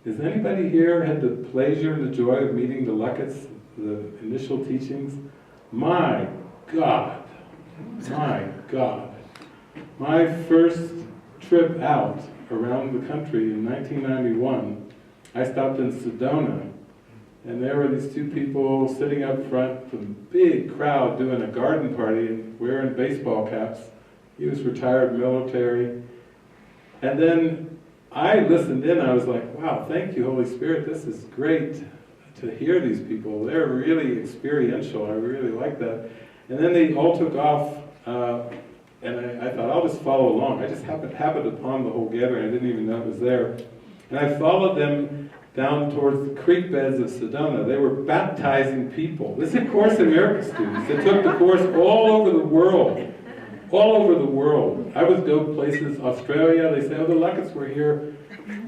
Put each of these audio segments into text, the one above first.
Has anybody here had the pleasure and the joy of meeting the Luckets, the initial teachings? My God, my God. My first trip out around the country in 1991, I stopped in Sedona, and there were these two people sitting up front with a big crowd doing a garden party and wearing baseball caps. He was retired military. And then I listened in, I was like, wow, thank you, Holy Spirit, this is great to hear these people. They're really experiential, I really like that. And then they all took off, and I thought, I'll just follow along. I just happened upon the whole gathering, I didn't even know it was there. And I followed them down towards the creek beds of Sedona. They were baptizing people. This is Course in Miracles students. They took the course all over the world. All over the world. I would go places, Australia, they say, oh, the Luckets were here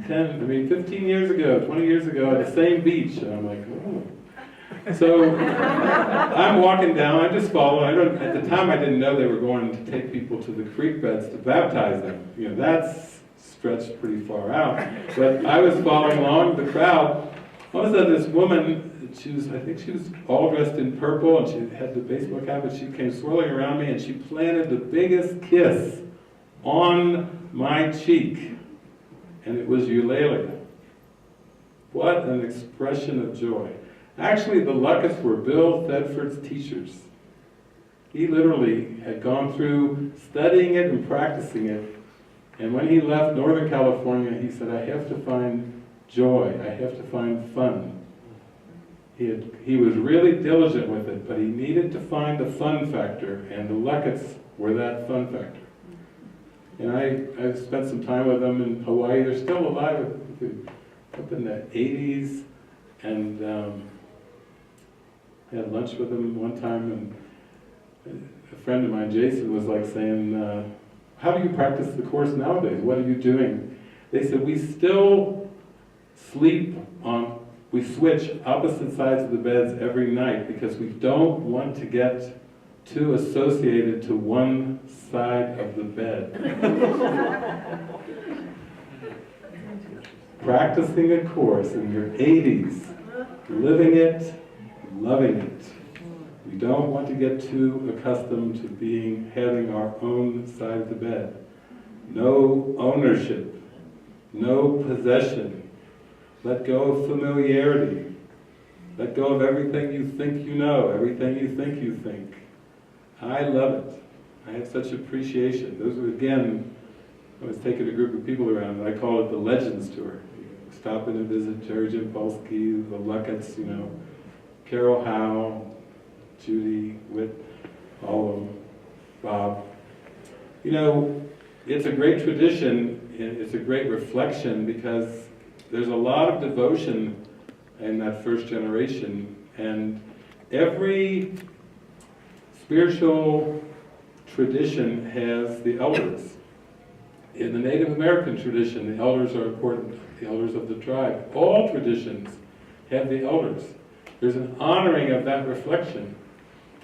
15 years ago, 20 years ago at the same beach. And I'm like, oh. So I'm walking down, I'm just following. At the time I didn't know they were going to take people to the creek beds to baptize them. You know, that's stretched pretty far out. But I was following along the crowd. All of a sudden this woman, I think she was all dressed in purple, and she had the baseball cap, and she came swirling around me, and she planted the biggest kiss on my cheek. And it was Eulalia. What an expression of joy. Actually, the Luckets were Bill Thetford's teachers. He literally had gone through studying it and practicing it. And when he left Northern California, he said, I have to find joy. I have to find fun. He was really diligent with it, but he needed to find the fun factor, and the Luckets were that fun factor. And I've spent some time with them in Hawaii. They're still alive up in the 80s, and I had lunch with them one time, and a friend of mine, Jason, was like saying, how do you practice the Course nowadays? What are you doing? They said, we still sleep we switch opposite sides of the beds every night because we don't want to get too associated to one side of the bed. Practicing a Course in your 80s, living it, loving it. We don't want to get too accustomed to having our own side of the bed. No ownership, no possession. Let go of familiarity. Let go of everything you think you know, everything you think you think. I love it. I have such appreciation. Those were, again, I was taking a group of people around, and I call it the Legends Tour. You stop in and visit Jerry Jimpolsky, the Luckets, you know, Carol Howe, Judy, Witt, all of them, Bob. You know, it's a great tradition, it's a great reflection, because there's a lot of devotion in that first generation, and every spiritual tradition has the elders. In the Native American tradition, the elders are important, the elders of the tribe. All traditions have the elders. There's an honoring of that reflection.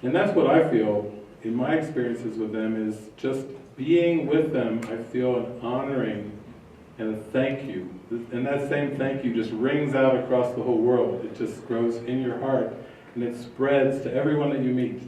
And that's what I feel in my experiences with them, is just being with them, I feel an honoring and a thank you. And that same thank you just rings out across the whole world. It just grows in your heart, and it spreads to everyone that you meet.